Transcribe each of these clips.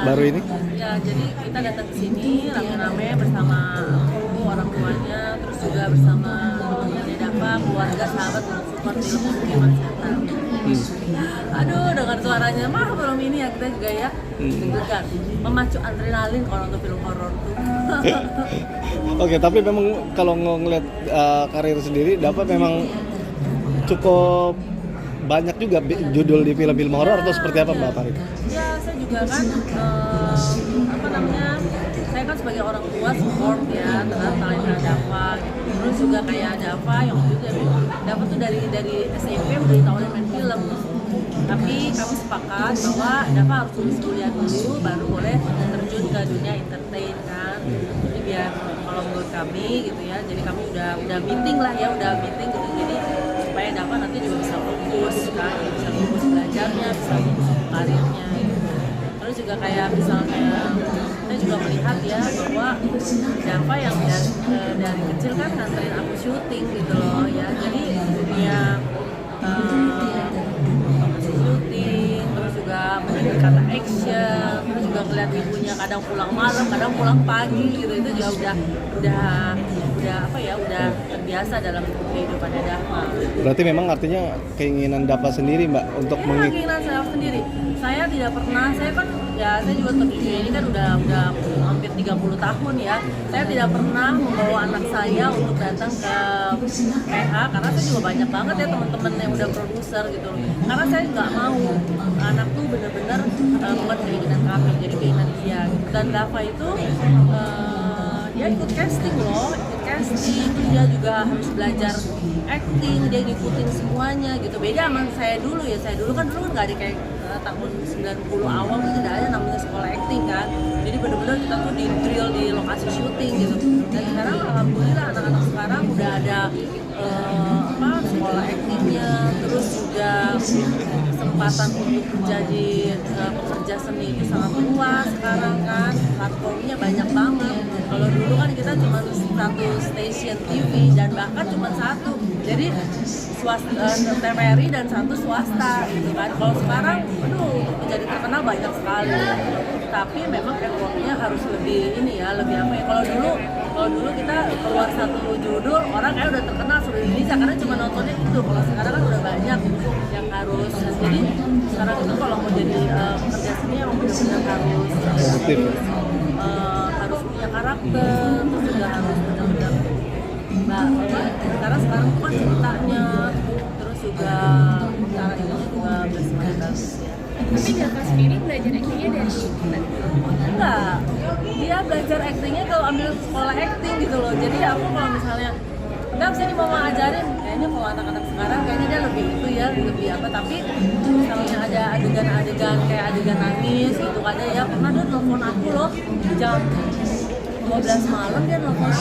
Baru ini? Ya, jadi kita datang ke sini rame-rame bersama aku, orang tuanya, terus juga bersama teman-temannya Dava, keluarga, sahabat untuk support film Pemukiman Setan. Aduh, dengar suaranya mah belum ini ya, kita juga ya deg-degan, memacu adrenalin kalau untuk film horor tuh. Oke, tapi memang kalau ngeliat karir sendiri, Dava memang cukup banyak juga judul di film-film horor atau seperti apa Mbak Farid? Ya, saya juga kan saya kan sebagai orang tua support ya terhadap talenta Dava gitu. Terus juga kayak Dava yang juga Dava tuh dari SMP udah ditawarin main film. Tapi kami sepakat bahwa Dava harus lulus kuliah dulu baru boleh terjun ke dunia entertain kan. Jadi biar kalau menurut kami gitu ya, jadi kami udah meeting lah ya, udah meeting gitu. Jadi supaya Dava nanti juga bisa fokus kan, bisa fokus belajarnya, bisa fokus karirnya gitu. Terus juga kayak misalnya saya juga melihat ya bahwa Dava yang dari kecil kan nganterin aku syuting gitu loh ya, jadi dunia syuting, terus juga menjadi kata action, terus juga ngeliat ibunya kadang pulang malam, kadang pulang pagi gitu, itu juga udah terbiasa dalam kehidupannya Dava. Berarti memang artinya keinginan Dava sendiri Mbak untuk keinginan saya sendiri. Saya tidak pernah, saya kan ya saya juga terjun ini kan udah hampir 30 tahun ya. Saya tidak pernah membawa anak saya untuk datang ke PH karena saya juga banyak banget ya teman-teman yang udah produser gitu. Karena saya nggak mau anak tuh benar-benar bukan keinginan kami, jadi keinginan dia. Dan Dava itu dia ikut casting loh, dia juga harus belajar acting, dia ngikutin semuanya gitu. Beda sama saya dulu kan nggak ada kayak tahun 90 awal itu tidak ada namanya sekolah acting kan. Jadi benar-benar kita tuh di drill di lokasi syuting gitu. Dan sekarang alhamdulillah anak-anak sekarang udah ada sekolah actingnya, terus juga kesempatan untuk menjadi pekerja seni itu sangat luas sekarang kan, platformnya banyak banget. Kalau dulu kan kita cuma satu stasiun TV dan bahkan cuma satu, jadi TVRI dan satu swasta gitu kan. Kalau sekarang untuk menjadi terkenal banyak sekali, tapi memang effortnya harus lebih ini ya, lebih apa ya. Kalau dulu kita keluar satu judul orang kayak udah terkenal seluruh Indonesia karena cuma nontonnya itu. Kalau sekarang kan udah banyak yang harus, jadi sekarang itu kalau mau jadi pekerja seni yang benar-benar harus punya karakter, terus juga harus benar-benar karena sekarang tuh kan ceritanya, terus juga cara itu juga bersemakin bagus ya. Tapi Dava sendiri belajar actingnya dari mana? Enggak, dia belajar actingnya kalau ambil sekolah acting gitu loh. Jadi aku kalau misalnya enggak bisa nih mama ajarin, kayaknya kalau anak-anak sekarang kayaknya dia lebih itu ya, lebih apa. Tapi misalnya ada adegan kayak adegan nangis gitu ada ya, pernah dia nelfon aku loh jam 12 malam, dia nelfon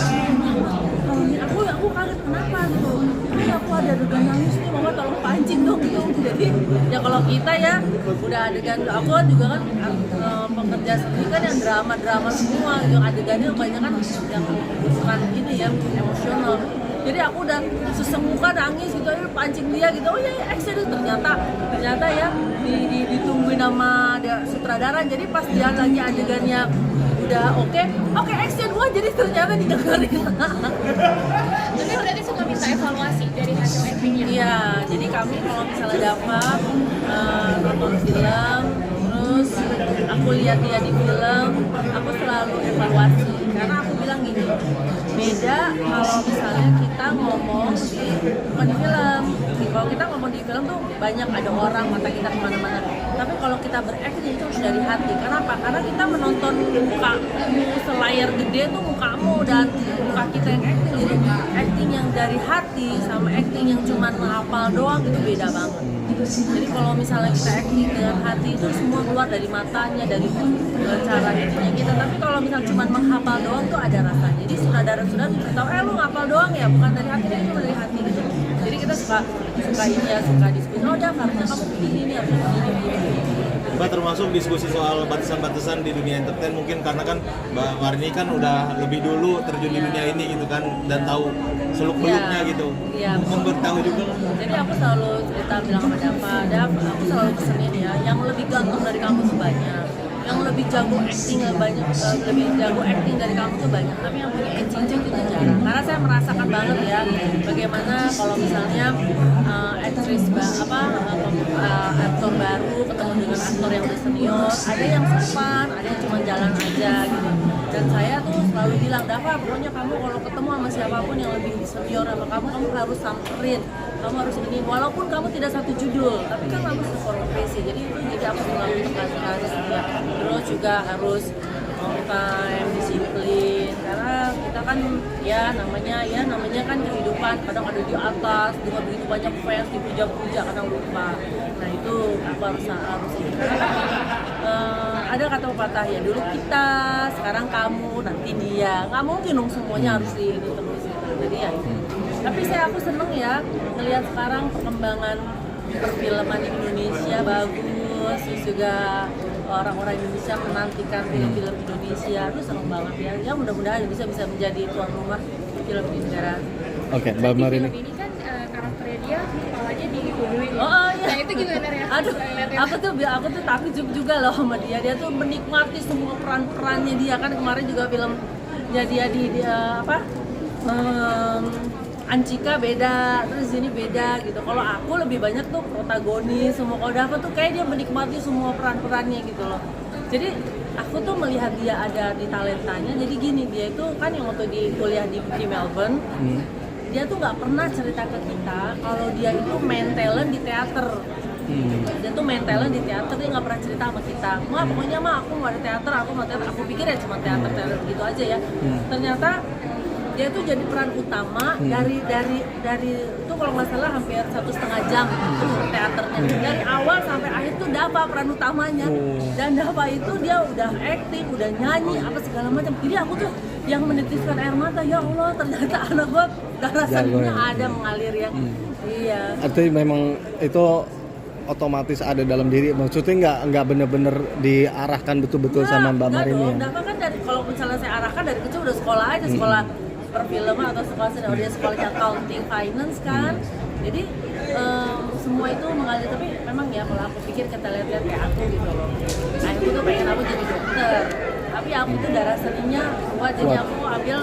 aku kaget kenapa gitu. Ini aku ada adegan nangis nih, mama tolong pancing dong gitu. Jadi ya kalau kita ya udah adegan, aku juga kan pekerja sendiri kan yang drama semua, yang adegannya banyak kan yang bukan ini ya emosional. Jadi aku udah sesemuka nangis gitu, pancing dia gitu. Oh ya action, ternyata ya ditungguin sama sutradara. Jadi pas dia lagi adegannya udah oke action, wah jadi ternyata didengerin. Tapi berarti suka minta evaluasi dari hasil actingnya? Iya, jadi kami kalau misalnya Dava nonton film, terus aku lihat dia di film, aku selalu evaluasi. Karena aku bilang gini, beda kalau misalnya kita ngomong bukan di film. Kalau kita ngomong di film tuh banyak ada orang, mata kita kemana-mana. Tapi kalau kita berakting itu harus dari hati. Kenapa? Karena kita menonton mukamu selayar gede tuh mukamu dan muka kita yang acting. Jadi acting yang dari hati sama acting yang cuma menghafal doang itu beda banget. Jadi kalau misalnya kita acting dengan hati itu semua keluar dari matanya, dari cara actingnya kita. Tapi kalau misalnya cuma menghafal doang tuh ada rasanya. Jadi sutradara tahu lu ngapal doang ya, bukan dari hati, itu cuma dari hati gitu. Jadi kita suka ini ya, suka diskusi. Oh, harusnya kamu begini nih, harusnya begini. Mbak termasuk diskusi soal batasan-batasan di dunia entertain mungkin karena kan Mbak Warni kan udah lebih dulu terjun di dunia ini gitu kan dan tahu seluk-beluknya gitu. Iya. Memberitahu juga kan. Jadi aku selalu cerita bilang sama Dava, aku selalu pesenin ya, yang lebih ganteng dari kamu tuh banyak, yang lebih jago acting lebih jago acting dari kamu tuh banyak, tapi yang punya attitude itu jarang. Karena saya merasakan banget ya bagaimana kalau misalnya aktor baru ketemu dengan aktor yang udah senior, ada yang sopan, ada yang cuma jalan aja gitu. Dan saya tuh selalu bilang, Dava, pokoknya kamu kalau ketemu sama siapapun yang lebih senior sama kamu harus samperin, kamu harus ini, walaupun kamu tidak satu judul, tapi kan kamu supervisi. Jadi itu jadi aku selalu harus juga, terus juga harus on time, disiplin, karena kita kan namanya kan kehidupan kadang ada di atas dengan begitu banyak fans dipuja-puja kadang lupa. Nah itu aku harus ini karena ada kata pepatah ya, dulu kita, sekarang kamu, nanti dia, nggak mungkin dong semuanya harus di ini terus gitu. Jadi ya itu. Tapi aku seneng ya ngelihat sekarang perkembangan perfilman di Indonesia bagus, terus juga orang-orang Indonesia menantikan film-film Indonesia, itu seneng banget ya. Ya mudah-mudahan Indonesia bisa menjadi tuan rumah film di negara. Oke, Mbak Di Marini. film ini kan karakternya dia kepalanya dibunuhin. Oh iya. Nah itu gimana ya? Aduh, aku tuh takjub juga loh sama dia. Dia tuh menikmati semua peran-perannya dia, kan kemarin juga filmnya dia Ancika beda, terus ini beda gitu. Kalau aku lebih banyak tuh protagonis, semua. Kalau Dava tuh kayak dia menikmati semua peran-perannya gitu loh. Jadi aku tuh melihat dia ada di talentanya. Jadi gini, dia itu kan yang waktu di kuliah di Melbourne, dia tuh nggak pernah cerita ke kita kalau dia itu main talent di teater. Dia tuh main talent di teater, dia nggak pernah cerita sama kita. Pokoknya aku mau ada teater, aku mau teater. Aku pikir ya cuma teater gitu aja ya. Ternyata dia tuh jadi peran utama dari itu kalau nggak salah hampir 1,5 jam itu teaternya, dari awal sampai akhir tuh Dava peran utamanya. Dan Dava itu dia udah acting, udah nyanyi apa segala macam. Jadi aku tuh yang menitiskan air mata, ya Allah ternyata anak gua darah seninya ada mengalir ya. Iya. Artinya memang itu otomatis ada dalam diri, maksudnya nggak bener-bener diarahkan betul-betul sama Mbak Marini ya? Dava kan dari, kalau misalnya saya arahkan dari kecil udah sekolah aja, sekolah perfilman atau sekolahnya accounting finance kan. Jadi semua itu mengalir, tapi memang ya kalau aku pikir kita lihat-lihat kayak aku gitu loh. Aku tuh pengen aku jadi dokter, tapi aku tuh darah seninya kuat, jadi aku ambil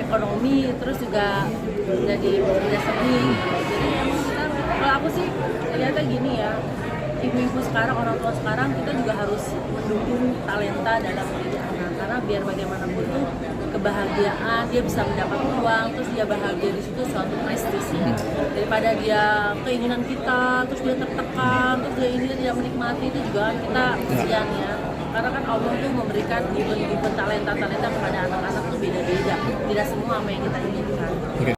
ekonomi, terus juga jadi pekerja seni. Jadi emang kita, kalau aku sih lihatnya gini ya, ibu-ibu sekarang, orang tua sekarang, kita juga harus mendukung talenta dalam diri anak, karena biar bagaimanapun tuh kebahagiaan, dia bisa mendapat uang, terus dia bahagia di situ suatu prestis ya. Daripada dia keinginan kita, terus dia tertekan, terus dia ini tidak menikmati, itu juga kita kesian ya. Karena kan Allah tuh memberikan given talenta kepada anak-anak tuh beda-beda, tidak semua apa yang kita inginkan.